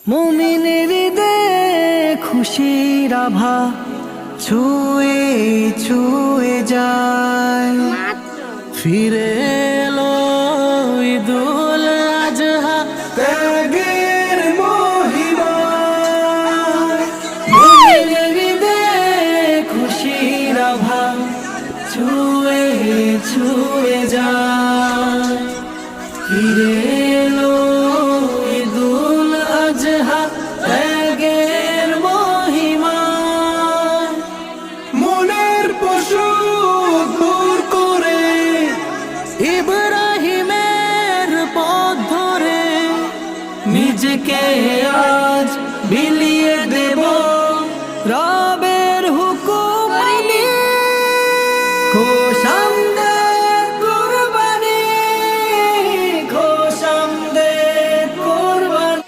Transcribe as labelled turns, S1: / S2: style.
S1: মুমিনের হৃদয়ে খুশির আভা ছুঁয়ে ছুঁয়ে যায়। ফিরে এলো ঈদুল আজহা ত্যাগের মহিমা। মুমিনের হৃদয়ে খুশির আভা ছুঁয়ে ছুঁয়ে যায়। ফিরে এলো ঈদুল আজহা ত্যাগের মহিমা। মনের পশু দূর করে ইব্রাহিমের পথ ধরে নিজেকে আজ বিলিয়ে দেব রবের হুকুম নিয়ে। খোশামদেদ কুরবানি, খোশামদেদ কুরবানি।